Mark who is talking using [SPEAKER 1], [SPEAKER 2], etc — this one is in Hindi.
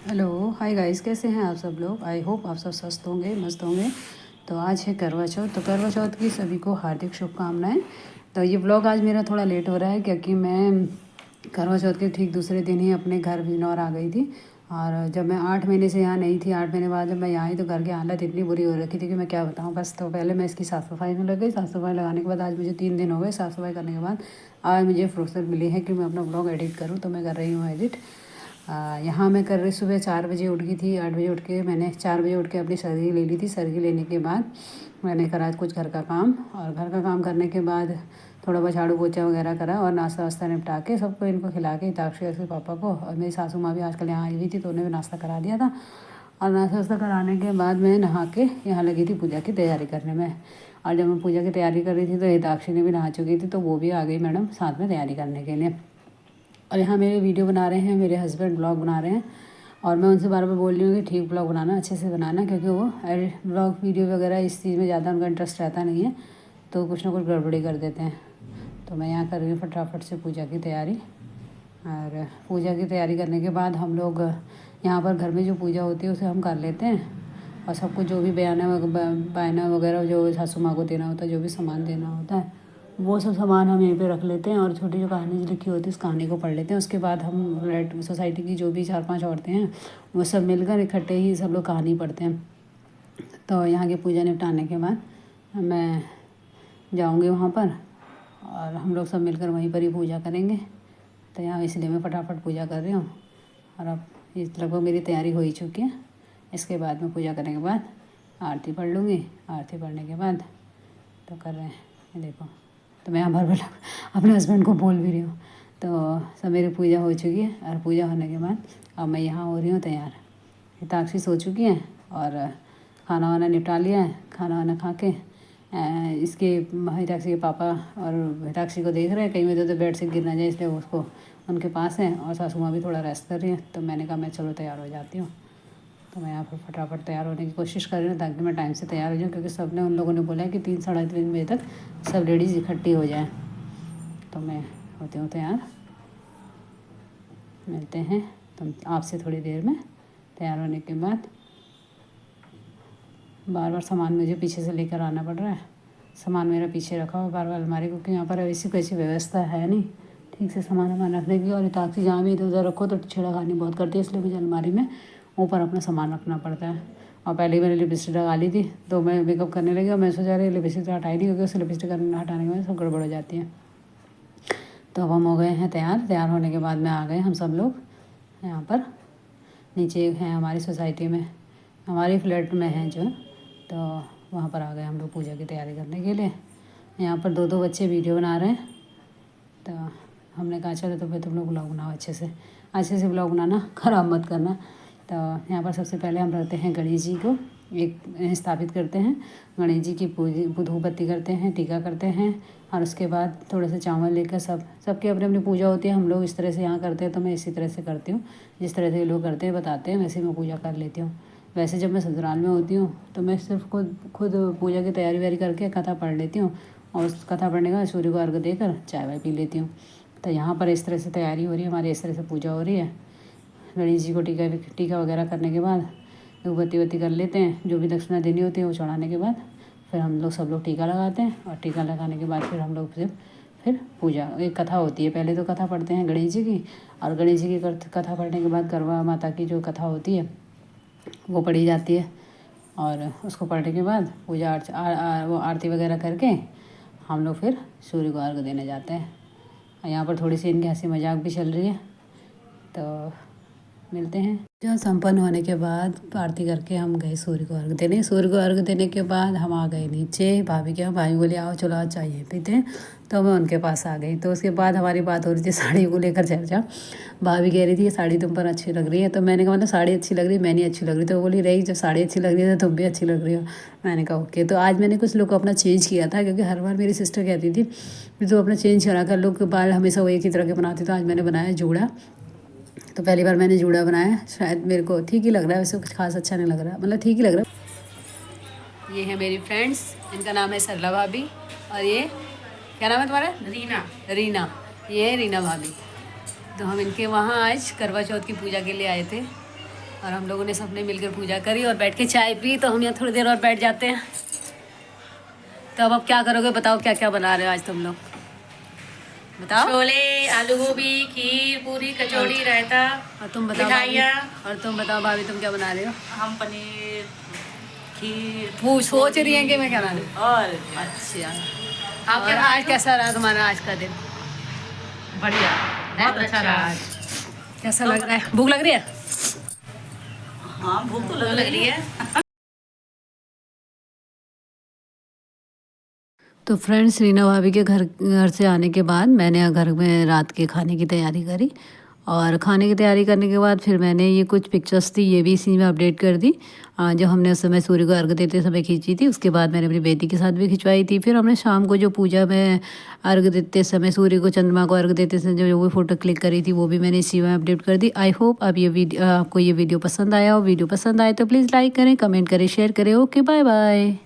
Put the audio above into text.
[SPEAKER 1] हेलो हाय गाइस, कैसे हैं आप सब लोग। आई होप आप सब स्वस्थ होंगे, मस्त होंगे। तो आज है करवा चौथ। तो करवा चौथ की सभी को हार्दिक शुभकामनाएं। तो ये व्लॉग आज मेरा थोड़ा लेट हो रहा है क्योंकि मैं करवा चौथ के ठीक दूसरे दिन ही अपने घर बिजनौर आ गई थी। और जब मैं 8 महीने से यहाँ नहीं थी, 8 महीने बाद जब मैं यहाँ आई तो घर की हालत इतनी बुरी हो रखी थी कि मैं क्या बताऊँ। बस तो पहले मैं इसकी साफ़ सफाई में लग गई। साफ़ सफाई लगाने के बाद आज मुझे 3 दिन हो गए। साफ़ सफाई करने के बाद आज मुझे फुर्सत मिली है कि मैं अपना ब्लॉग एडिट करूँ, तो मैं कर रही हूँ एडिट। यहाँ मैं कर रही, सुबह 4 बजे उठ गई थी। 8 बजे उठ के मैंने 4 बजे उठ के अपनी सर्गी ले ली थी। सर्गी लेने के बाद मैंने करा कुछ घर का काम, और घर का काम करने के बाद थोड़ा बहुत झाड़ू पोछा वगैरह करा और नाश्ता वास्ता निपटा के सबको इनको खिला के हिताक्षी के पापा को, और मेरी सासू माँ भी आजकल यहाँ आई हुई थी तो उन्हें भी नाश्ता करा दिया था। और नाश्ता वास्ता कराने के बाद मैं नहा के यहाँ लगी थी पूजा की तैयारी करने में। और जब मैं पूजा की तैयारी कर रही थी तो हिताक्षी ने भी नहा चुकी थी, तो वो भी आ गई मैडम साथ में तैयारी करने के लिए। और यहाँ मेरे वीडियो बना रहे हैं, मेरे हस्बैंड ब्लॉग बना रहे हैं। और मैं उनसे बार बार बोल रही हूँ कि ठीक ब्लॉग बनाना, अच्छे से बनाना, क्योंकि वो ब्लॉग वीडियो वगैरह इस चीज़ में ज़्यादा उनका इंटरेस्ट रहता नहीं है, तो कुछ ना कुछ गड़बड़ी कर देते हैं। तो मैं यहाँ कर रही हूँ फटाफट से पूजा की तैयारी। और पूजा की तैयारी करने के बाद हम लोग यहाँ पर घर में जो पूजा होती है उसे हम कर लेते हैं। और सबको जो भी बयाना वगैरह जो सासू माँ को देना होता है, जो भी सामान देना होता है, वो सब सामान हम यहीं पे रख लेते हैं। और छोटी जो कहानी जो लिखी होती है उस कहानी को पढ़ लेते हैं। उसके बाद हम रेड सोसाइटी की जो भी 4-5 औरतें हैं वो सब मिलकर इकट्ठे ही सब लोग कहानी पढ़ते हैं। तो यहाँ की पूजा निपटाने के बाद मैं जाऊँगी वहाँ पर, और हम लोग सब मिलकर वहीं पर ही पूजा करेंगे। तो यहाँ इसलिए मैं फटाफट पूजा कर रही हूँ। और अब ये लगभग मेरी तैयारी हो ही चुकी है। इसके बाद में पूजा करने के बाद आरती पढ़ लूँगी। आरती पढ़ने के बाद तो कर रहे हैं, ये देखो। तो मैं यहाँ भर अपने हस्बैंड को बोल भी रही हूँ। तो सब मेरी पूजा हो चुकी है, और पूजा होने के बाद अब मैं यहाँ हो रही हूँ तैयार। हिताक्षी सो चुकी है और खाना वाना निपटा लिया है। खाना वाना खा के इसके हिताक्षी के पापा और हिताक्षी को देख रहे हैं कहीं में तो बेड से गिर ना जाए, इसलिए उसको उनके पास है। और सासू माँ भी थोड़ा रेस्ट कर रही है, तो मैंने कहा मैं चलो तैयार हो जाती हूँ। तो मैं यहाँ पर फटाफट तैयार होने की कोशिश कर रही हूँ ताकि मैं टाइम से तैयार हो जाऊँ, क्योंकि सब ने उन लोगों ने बोला है कि 3-3:30 बजे तक सब लेडीज़ इकट्ठी हो जाएँ। तो मैं होती हूँ तैयार, मिलते हैं तुम आपसे थोड़ी देर में। तैयार होने के बाद बार बार सामान मुझे पीछे से लेकर आना पड़ रहा है। सामान मेरा पीछे रखा हुआ बार बार अलमारी, क्योंकि यहाँ पर ऐसी कोई व्यवस्था है नहीं ठीक से सामान वामान रखने की। और हिताक्षी जहाँ भी इधर उधर रखो तो छेड़खानी बहुत करती है, इसलिए मुझे अलमारी में ऊपर अपना सामान रखना पड़ता है। और पहले ही मैंने लिपस्टिक लगा ली थी, तो मैं मेकअप करने लगी और मैं सोचा रही लिपस्टिक तो हटाई नहीं, क्योंकि उससे लिपस्टिक हटाने के बाद सब गड़बड़ हो जाती है। तो अब हम हो गए हैं तैयार। तैयार होने के बाद में आ गए हम सब लोग यहाँ पर। नीचे हैं हमारी सोसाइटी में, हमारी फ्लैट में हैं जो, तो वहाँ पर आ गए हम लोग पूजा की तैयारी करने के लिए। यहाँ पर 2-2 बच्चे वीडियो बना रहे हैं। तो हमने कहा चलो तो फिर तुम लोग ब्लॉग बनाओ, अच्छे से ब्लॉग बनाना, ख़राब मत करना। तो यहाँ पर सबसे पहले हम रखते हैं गणेश जी को, एक स्थापित करते हैं। गणेश जी की धूप बत्ती करते हैं, टीका करते हैं। और उसके बाद थोड़े से चावल लेकर सबकी अपनी अपनी पूजा होती है। हम लोग इस तरह से यहाँ करते हैं, तो मैं इसी तरह से करती हूँ। जिस तरह से लोग करते हैं बताते हैं, वैसे मैं पूजा कर लेती हूँ। वैसे जब मैं ससुराल में होती हूँ तो मैं सिर्फ खुद पूजा की तैयारी वैयारी करके कथा पढ़ लेती हूँ, और उस कथा पढ़ने के बाद सूर्य को अर्घ्य देकर चाय वाय पी लेती हूँ। तो यहाँ पर इस तरह से तैयारी हो रही है हमारी, इस तरह से पूजा हो रही है। गणेश जी को टीका वगैरह करने के बाद बत्ती कर लेते हैं। जो भी दक्षिणा देनी होती है वो चढ़ाने के बाद फिर हम लोग सब लोग टीका लगाते हैं। और टीका लगाने के बाद फिर हम लोग फिर पूजा, एक कथा होती है। पहले तो कथा पढ़ते हैं गणेश जी की, और गणेश जी की कथा पढ़ने के बाद करवा माता की जो कथा होती है वो पढ़ी जाती है। और उसको पढ़ने के बाद पूजा वो आरती वगैरह करके हम लोग फिर सूर्य को अर्घ्य देने जाते हैं। यहाँ पर थोड़ी सी इनकी हंसी मजाक भी चल रही है। तो मिलते हैं। जो संपन्न होने के बाद आरती करके हम गए सूर्य को अर्घ्य देने। सूर्य को अर्घ्य देने के बाद हम आ गए नीचे। भाभी के यहाँ, भाभी बोले आओ चलो आज चाहिए पीते हैं, तो मैं उनके पास आ गई। तो उसके बाद हमारी बात हो रही थी साड़ी को लेकर चर्चा। भाभी कह रही थी ये साड़ी तुम पर अच्छी लग रही है। तो मैंने कहा मतलब साड़ी अच्छी लग रही है, मैं नहीं अच्छी लग रही। तो वो बोली रही जब साड़ी अच्छी लग रही है तो तुम भी अच्छी लग रही हो। मैंने कहा ओके। तो आज मैंने कुछ लुक अपना चेंज किया था, क्योंकि हर बार मेरी सिस्टर कहती थी तो अपना चेंज करा कर, लुक बाल हमेशा वो एक ही तरह के बनाती। तो आज मैंने बनाया जूड़ा। तो पहली बार मैंने जूड़ा बनाया, शायद मेरे को ठीक ही लग रहा है, वैसे कुछ खास अच्छा नहीं लग रहा, मतलब ठीक ही लग रहा है। ये है मेरी फ्रेंड्स, इनका नाम है सरला भाभी, और ये क्या नाम है तुम्हारा? रीना। ये है रीना भाभी। तो हम इनके वहाँ आज करवा चौथ की पूजा के लिए आए थे। और हम लोगों ने सबने मिलकर पूजा करी और बैठ के चाय पी। तो हम यहाँ थोड़ी देर और बैठ जाते हैं। तो अब क्या करोगे बताओ, क्या क्या बना रहे हो आज तुम लोग बताओ?
[SPEAKER 2] छोले, आलू गोभी, खीर, पूरी, कचौड़ी, रायता
[SPEAKER 1] और तुम बताओ
[SPEAKER 2] मिठाइयाँ।
[SPEAKER 1] और तुम बताओ भाभी, तुम क्या बना रहे हो?
[SPEAKER 2] हम पनीर, खीर,
[SPEAKER 1] वो सोच रही हैं कि मैं क्या बना रही हूँ।
[SPEAKER 2] और
[SPEAKER 1] अच्छा,
[SPEAKER 2] आप
[SPEAKER 1] और
[SPEAKER 2] क्या
[SPEAKER 1] आज कैसा रहा तुम्हारा आज का दिन?
[SPEAKER 2] बढ़िया, बहुत अच्छा रहा आज।
[SPEAKER 1] कैसा लग रहा है? भूख लग रही है?
[SPEAKER 2] हाँ, भूख तो लग रही है।
[SPEAKER 1] तो फ्रेंड्स, रीना भाभी के घर से आने के बाद मैंने घर में रात के खाने की तैयारी करी। और खाने की तैयारी करने के बाद फिर मैंने ये कुछ पिक्चर्स थी, ये भी इसी में अपडेट कर दी जो हमने उस समय सूर्य को अर्घ देते समय खींची थी। उसके बाद मैंने अपनी बेटी के साथ भी खिंचवाई थी। फिर हमने शाम को जो पूजा में अर्घ देते समय, सूर्य को चंद्रमा को अर्घ देते समय जो वो फ़ोटो क्लिक करी थी, वो भी मैंने इसी में अपडेट कर दी। आई होप अब आपको ये वीडियो पसंद आया हो। वीडियो पसंद आए तो प्लीज़ लाइक करें, कमेंट करें, शेयर करें। Okay, bye bye.